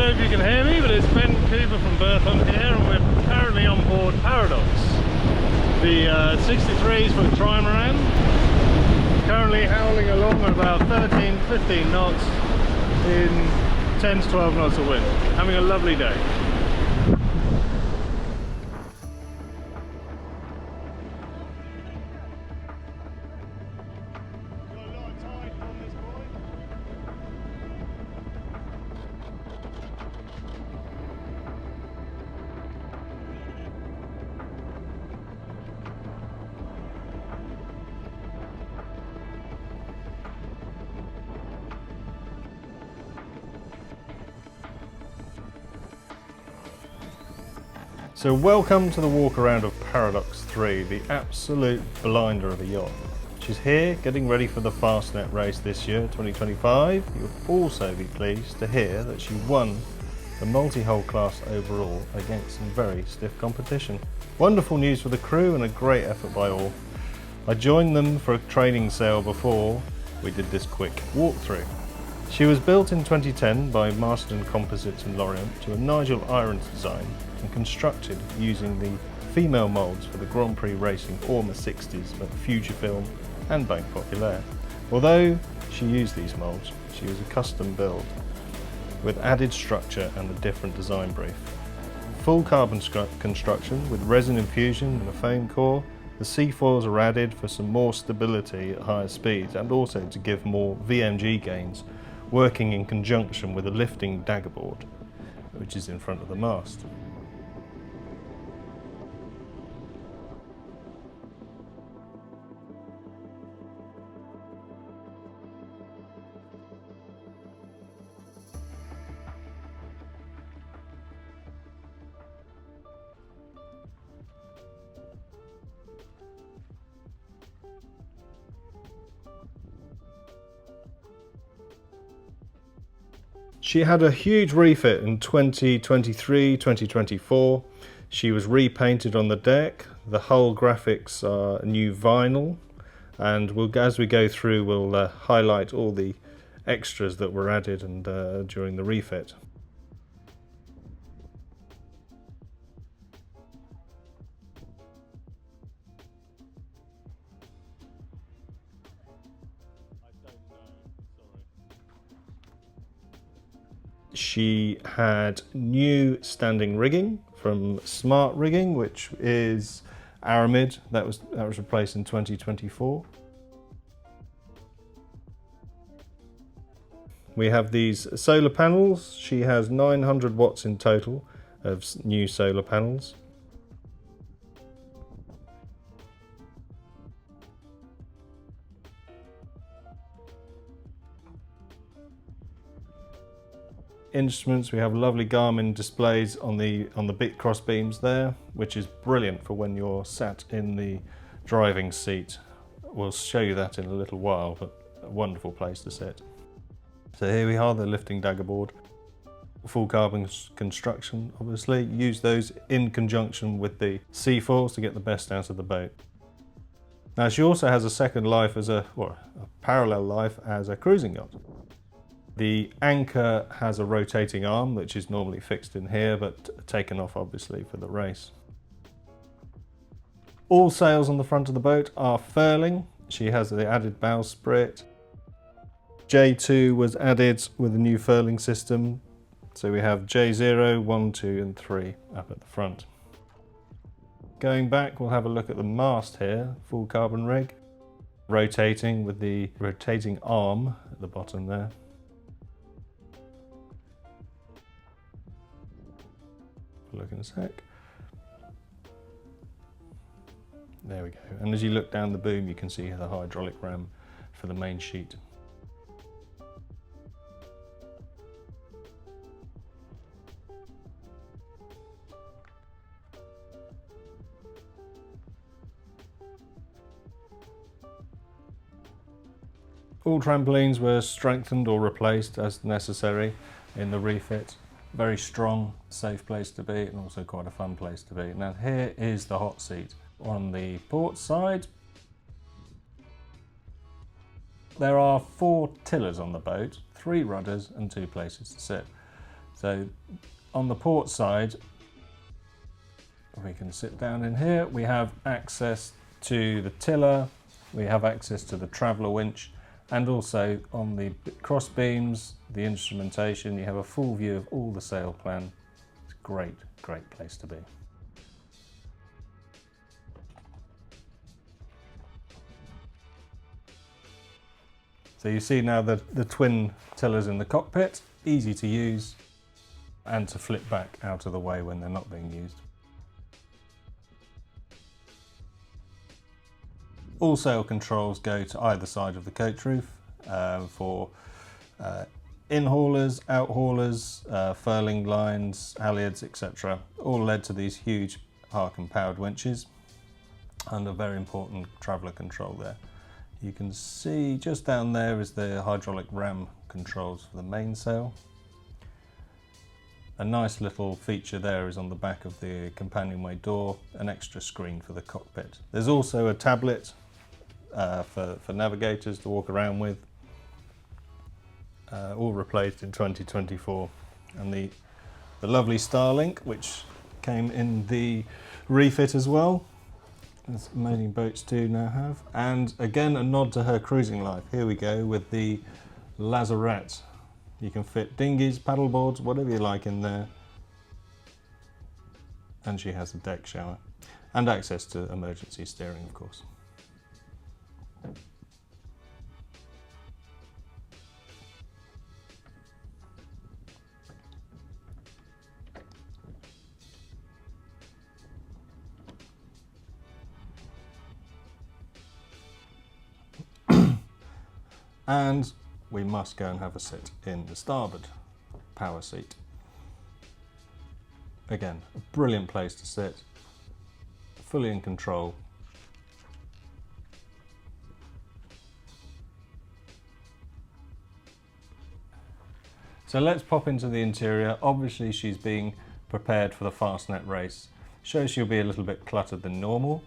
know if you can hear me, but it's Ben Cooper from Berthon here, and we're currently on board PARADOX. The 63s for Trimaran. Currently howling along at about 13-15 knots in 10 to 12 knots of wind. Having a lovely day. So welcome to the walk around of PARADOX³, the absolute blinder of a yacht. She's here getting ready for the Fastnet race this year, 2025. You'll also be pleased to hear that she won the multi-hull class overall against some very stiff competition. Wonderful news for the crew and a great effort by all. I joined them for a training sail before we did this quick walkthrough. She was built in 2010 by Marston Composites in Lorient to a Nigel Irens design and constructed using the female moulds for the Grand Prix Racing Orma 60s at Fujifilm and Bank Populaire. Although she used these moulds, she was a custom build with added structure and a different design brief. Full carbon construction with resin infusion and a foam core. The C-foils are added for some more stability at higher speeds and also to give more VMG gains, working in conjunction with a lifting daggerboard, which is in front of the mast. She had a huge refit in 2023-2024. She was repainted on the deck. The hull graphics are new vinyl, and as we go through we'll highlight all the extras that were added and during the refit. She had new standing rigging from Smart Rigging, which is Aramid. That was replaced in 2024. We have these solar panels. She has 900 watts in total of new solar panels. Instruments, we have lovely Garmin displays on the big cross beams there, which is brilliant for when you're sat in the driving seat. We'll show you that in a little while, but a wonderful place to sit. So here we are, the lifting daggerboard. Full carbon construction, obviously. Use those in conjunction with the C-foils to get the best out of the boat. Now she also has a second life a parallel life as a cruising yacht. The anchor has a rotating arm, which is normally fixed in here, but taken off obviously for the race. All sails on the front of the boat are furling. She has the added bowsprit. J2 was added with a new furling system. So we have J0, 1, 2 and 3 up at the front. Going back, we'll have a look at the mast here, full carbon rig. Rotating with the rotating arm at the bottom there. Look in a sec. There we go. And as you look down the boom, you can see the hydraulic ram for the main sheet. All trampolines were strengthened or replaced as necessary in the refit. Very strong, safe place to be, and also quite a fun place to be. Now here is the hot seat. On the port side, there are 4 tillers on the boat, 3 rudders and 2 places to sit. So on the port side, we can sit down in here. We have access to the tiller, we have access to the traveller winch, and also on the cross beams, the instrumentation, you have a full view of all the sail plan. It's a great, great place to be. So you see now the twin tillers in the cockpit, easy to use and to flip back out of the way when they're not being used. All sail controls go to either side of the coach roof for in-haulers, out-haulers, furling lines, halyards, etc. All led to these huge Harken powered winches and a very important traveller control there. You can see just down there is the hydraulic ram controls for the mainsail. A nice little feature there is on the back of the companionway door, an extra screen for the cockpit. There's also a tablet for navigators to walk around with, all replaced in 2024. And the lovely Starlink, which came in the refit as well, as many boats do now have. And again, a nod to her cruising life. Here we go with the Lazarette. You can fit dinghies, paddleboards, whatever you like in there. And she has a deck shower and access to emergency steering, of course. And we must go and have a sit in the starboard power seat. Again, a brilliant place to sit, fully in control. So let's pop into the interior. Obviously she's being prepared for the Fastnet race. Shows she'll be a little bit cluttered than normal.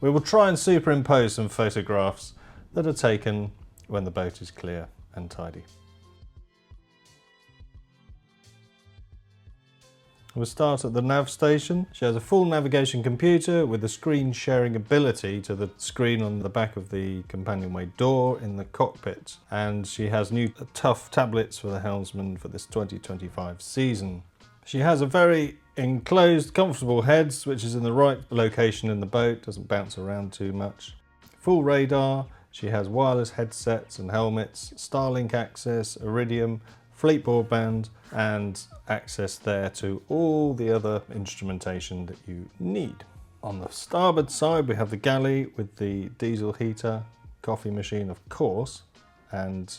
We will try and superimpose some photographs that are taken when the boat is clear and tidy. We'll start at the nav station. She has a full navigation computer with a screen sharing ability to the screen on the back of the companionway door in the cockpit. And she has new tough tablets for the helmsman for this 2025 season. She has a very enclosed, comfortable heads, which is in the right location in the boat, doesn't bounce around too much. Full radar. She has wireless headsets and helmets, Starlink access, Iridium, fleet broadband, and access there to all the other instrumentation that you need. On the starboard side, we have the galley with the diesel heater, coffee machine, of course, and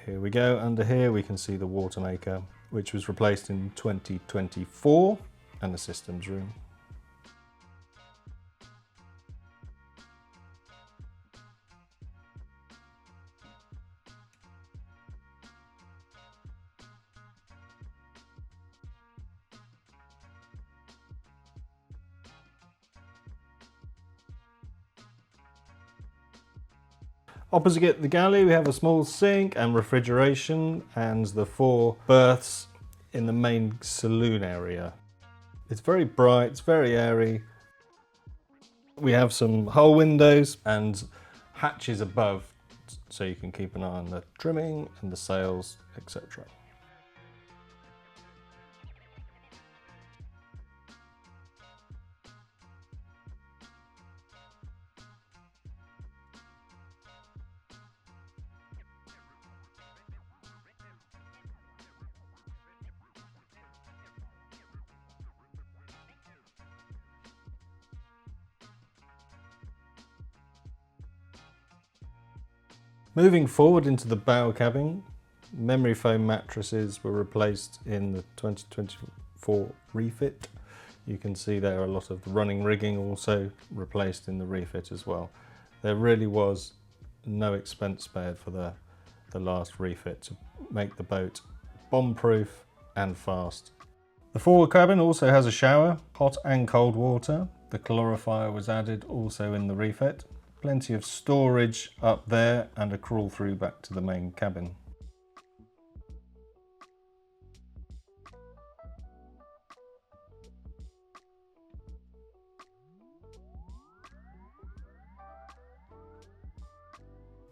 here we go. Under here, we can see the water maker, which was replaced in 2024, and the systems room. Opposite the galley, we have a small sink and refrigeration and the 4 berths in the main saloon area. It's very bright, it's very airy. We have some hull windows and hatches above so you can keep an eye on the trimming and the sails, etc. Moving forward into the bow cabin, memory foam mattresses were replaced in the 2024 refit. You can see there a lot of the running rigging also replaced in the refit as well. There really was no expense spared for the last refit to make the boat bomb-proof and fast. The forward cabin also has a shower, hot and cold water. The calorifier was added also in the refit. Plenty of storage up there and a crawl through back to the main cabin.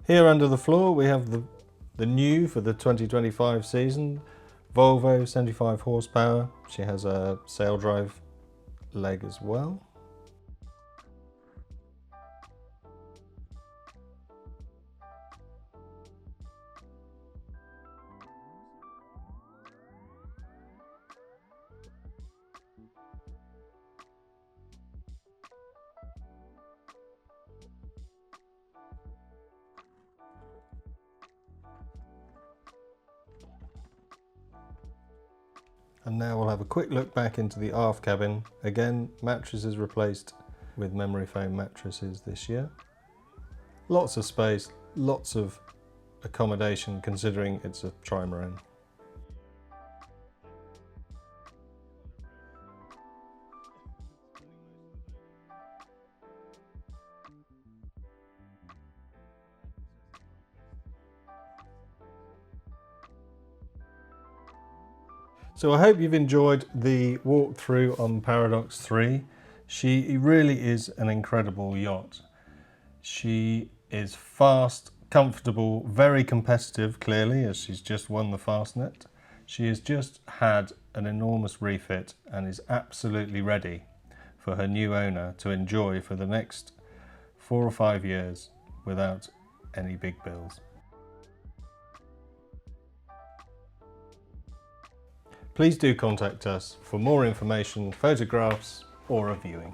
Here under the floor we have the new for the 2025 season, Volvo 75 horsepower. She has a sail drive leg as well. And now we'll have a quick look back into the aft cabin. Again, mattresses replaced with memory foam mattresses this year. Lots of space, lots of accommodation considering it's a trimaran. So I hope you've enjoyed the walkthrough on PARADOX³. She really is an incredible yacht. She is fast, comfortable, very competitive, clearly, as she's just won the Fastnet. She has just had an enormous refit and is absolutely ready for her new owner to enjoy for the next 4 or 5 years without any big bills. Please do contact us for more information, photographs or a viewing.